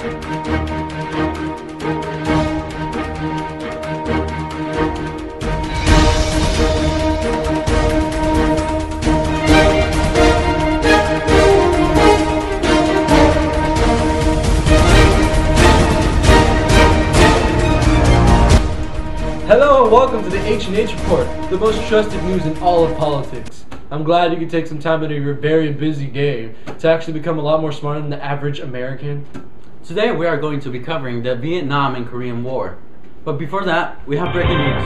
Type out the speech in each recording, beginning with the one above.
Hello and welcome to the H&H Report, the most trusted news in all of politics. I'm glad you could take some time out of your very busy day to actually become a lot more smarter than the average American. Today we are going to be covering the Vietnam and Korean War. But before that, we have breaking news.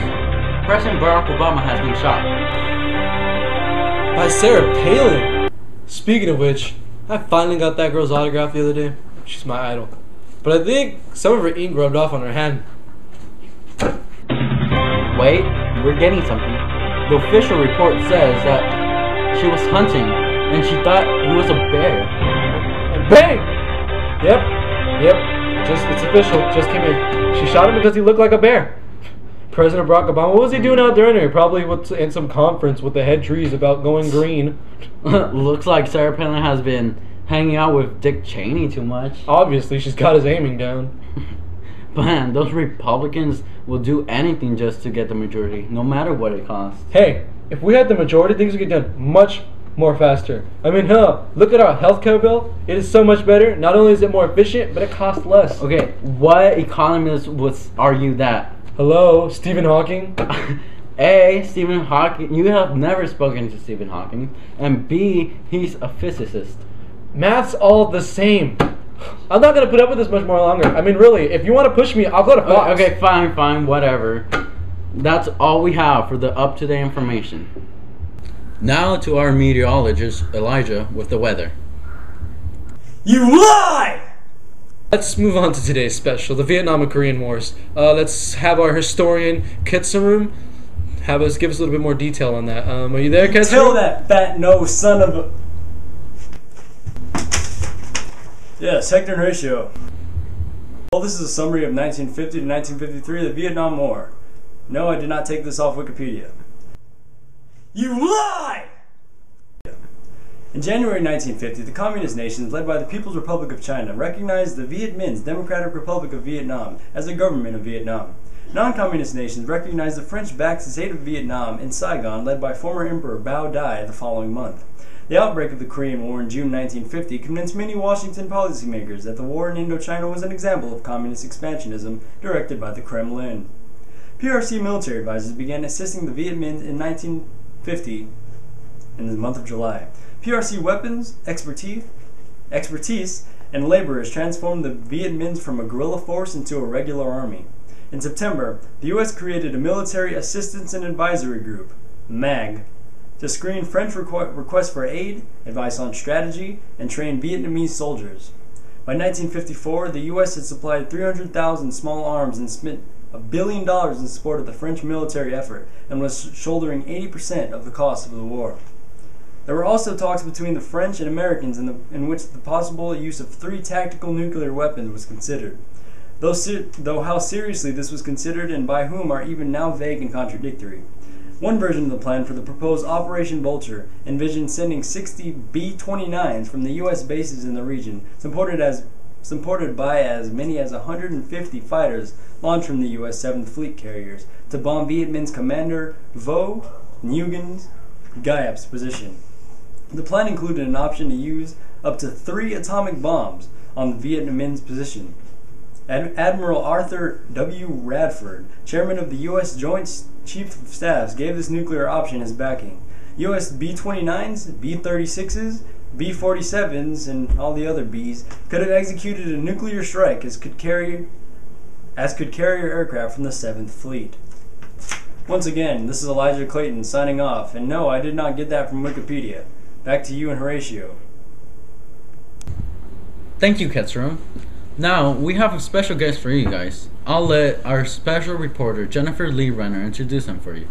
President Barack Obama has been shot. By Sarah Palin. Speaking of which, I finally got that girl's autograph the other day. She's my idol. But I think some of her ink rubbed off on her hand. Wait, we're getting something. The official report says that she was hunting and she thought he was a bear. And bang! Yep. It's official. Just came in. She shot him because he looked like a bear. President Barack Obama, what was he doing out there anyway? Probably in some conference with the head trees about going green. Looks like Sarah Palin has been hanging out with Dick Cheney too much. Obviously, she's got his aiming down. Man, those Republicans will do anything just to get the majority, no matter what it costs. Hey, if we had the majority, things would get done much more faster. I mean, look at our healthcare bill. It is so much better. Not only is it more efficient, but it costs less. Okay, what economist would argue that? Hello, Stephen Hawking? A, Stephen Hawking, you have never spoken to Stephen Hawking. And B, he's a physicist. Math's all the same. I'm not going to put up with this much more longer. I mean, really, if you want to push me, I'll go to Fox. Okay, fine, whatever. That's all we have for the up-to-date information. Now to our meteorologist, Elijah, with the weather. You lie! Let's move on to today's special, the Vietnam and Korean Wars. Let's have our historian, Kitsarum, give us a little bit more detail on that. Are you there, Kitsarum? Tell that fat-nosed son of a... Yes, Hector and Horatio. Well, this is a summary of 1950 to 1953, the Vietnam War. No, I did not take this off Wikipedia. You lie! In January 1950, the communist nations, led by the People's Republic of China, recognized the Viet Minh's Democratic Republic of Vietnam as the government of Vietnam. Non-communist nations recognized the French-backed state of Vietnam in Saigon, led by former Emperor Bao Dai the following month. The outbreak of the Korean War in June 1950 convinced many Washington policymakers that the war in Indochina was an example of communist expansionism directed by the Kremlin. PRC military advisors began assisting the Viet Minh in 1950 in the month of July. PRC weapons, expertise, and laborers transformed the Viet Minh from a guerrilla force into a regular army. In September, the U.S. created a Military Assistance and Advisory Group, MAG, to screen French requests for aid, advice on strategy, and train Vietnamese soldiers. By 1954, the U.S. had supplied 300,000 small arms and spent $1 billion in support of the French military effort and was shouldering 80% of the cost of the war. There were also talks between the French and Americans in which the possible use of 3 tactical nuclear weapons was considered. Though how seriously this was considered and by whom are even now vague and contradictory. One version of the plan for the proposed Operation Vulture envisioned sending 60 B-29s from the U.S. bases in the region, supported by as many as 150 fighters launched from the U.S. 7th Fleet carriers, to bomb Viet Minh's commander Vo Nguyen Giap's position. The plan included an option to use up to 3 atomic bombs on the Viet Minh's position. Admiral Arthur W. Radford, chairman of the U.S. Joint Chiefs of Staffs, gave this nuclear option his backing. U.S. B-29s, B-36s, B-47s, and all the other Bs could have executed a nuclear strike as could carrier aircraft from the 7th Fleet. Once again, this is Elijah Clayton signing off, and no, I did not get that from Wikipedia. Back to you and Horatio. Thank you, Ketsurum. Now, we have a special guest for you guys. I'll let our special reporter, Jennifer Lee Renner, introduce him for you.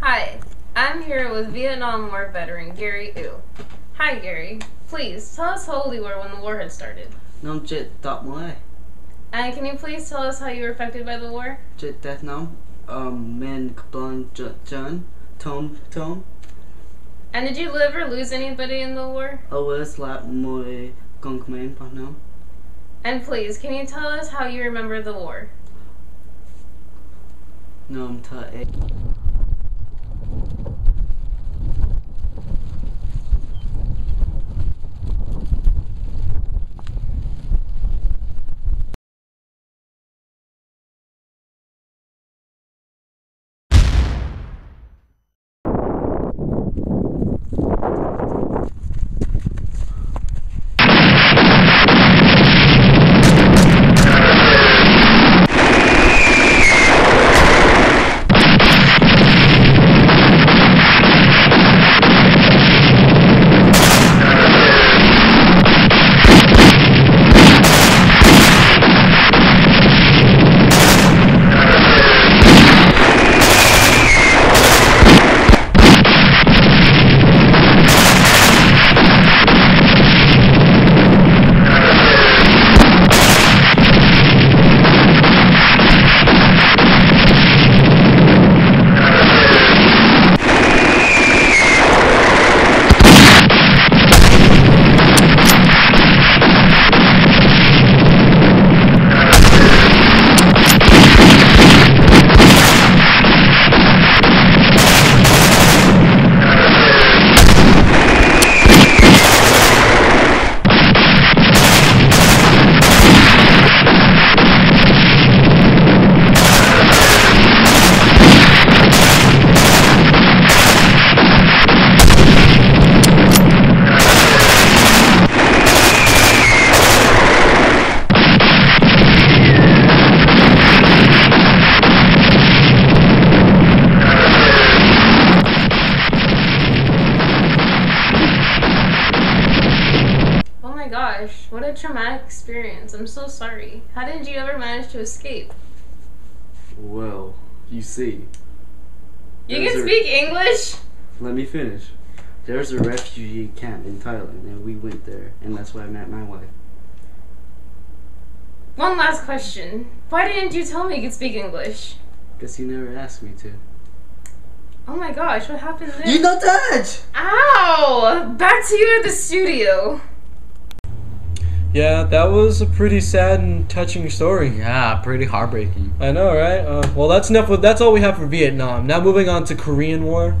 Hi, I'm here with Vietnam War veteran Gary Yu. Hi, Gary. Please, tell us how old you were when the war had started. Năm chết tọt mới. And can you please tell us how you were affected by the war? Chết tết năm. Men kaplan chun tom. And did you live or lose anybody in the war? Always slap môi con command partner. And please, can you tell us how you remember the war? Nom ta e. Oh my gosh, what a traumatic experience. I'm so sorry. How did you ever manage to escape? Well, you see. You There's can a- speak English? Let me finish. There's a refugee camp in Thailand, and we went there, and that's where I met my wife. One last question. Why didn't you tell me you could speak English? Guess you never asked me to. Oh my gosh, what happened there? You don't touch! Ow! Back to you at the studio. Yeah, that was a pretty sad and touching story. Yeah, pretty heartbreaking. I know, right? Well, that's enough. That's all we have for Vietnam. Now moving on to Korean War.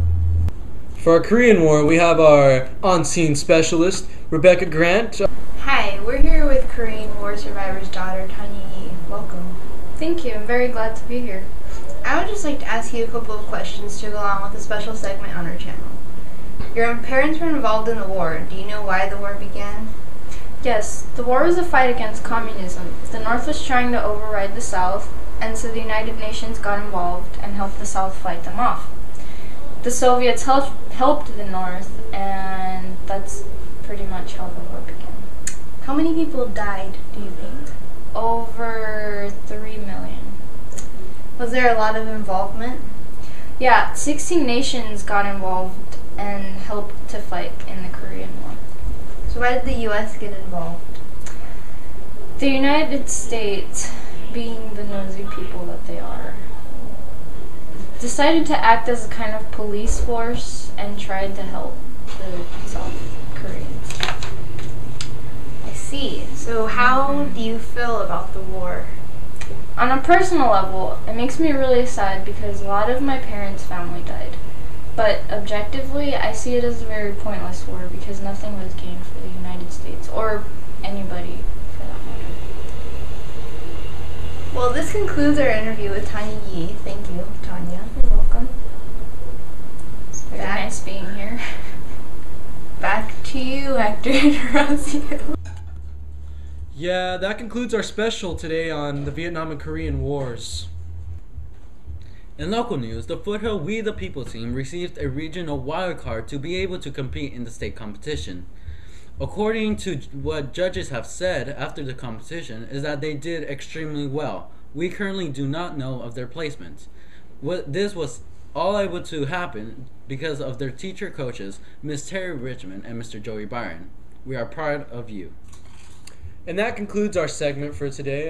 For our Korean War, we have our on-scene specialist, Rebecca Grant. Hi, we're here with Korean War survivor's daughter, Tanya Yi. Welcome. Thank you. I'm very glad to be here. I would just like to ask you a couple of questions to go along with a special segment on our channel. Your parents were involved in the war. Do you know why the war began? Yes, the war was a fight against communism. The North was trying to override the South, and so the United Nations got involved and helped the South fight them off. The Soviets helped the North, and that's pretty much how the war began. How many people died, do you think? Over 3 million. Was there a lot of involvement? Yeah, 16 nations got involved and helped to fight in the Korean War. So why did the U.S. get involved? The United States, being the nosy people that they are, decided to act as a kind of police force and tried to help the South Koreans. I see. So how do you feel about the war? On a personal level, it makes me really sad because a lot of my parents' family died. But objectively, I see it as a very pointless war because nothing was gained for the United States, or anybody for that matter. Well, this concludes our interview with Tanya Yi. Thank you, Tanya. You're welcome. It's very Back. nice being here. Back to you, Hector Horacio. Yeah, that concludes our special today on the Vietnam and Korean Wars. In local news, the Foothill We the People team received a regional wildcard to be able to compete in the state competition. According to what judges have said after the competition is that they did extremely well. We currently do not know of their placement. This was all able to happen because of their teacher coaches, Miss Terry Richmond and Mr. Joey Byron. We are proud of you. And that concludes our segment for today.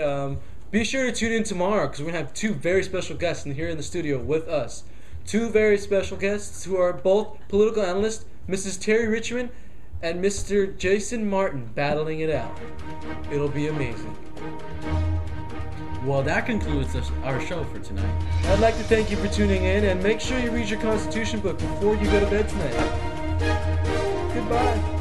Be sure to tune in tomorrow because we're going to have two very special guests here in the studio with us. Two very special guests who are both political analysts, Mrs. Terry Richmond and Mr. Jason Martin battling it out. It'll be amazing. Well, that concludes our show for tonight. I'd like to thank you for tuning in, and make sure you read your Constitution book before you go to bed tonight. Goodbye.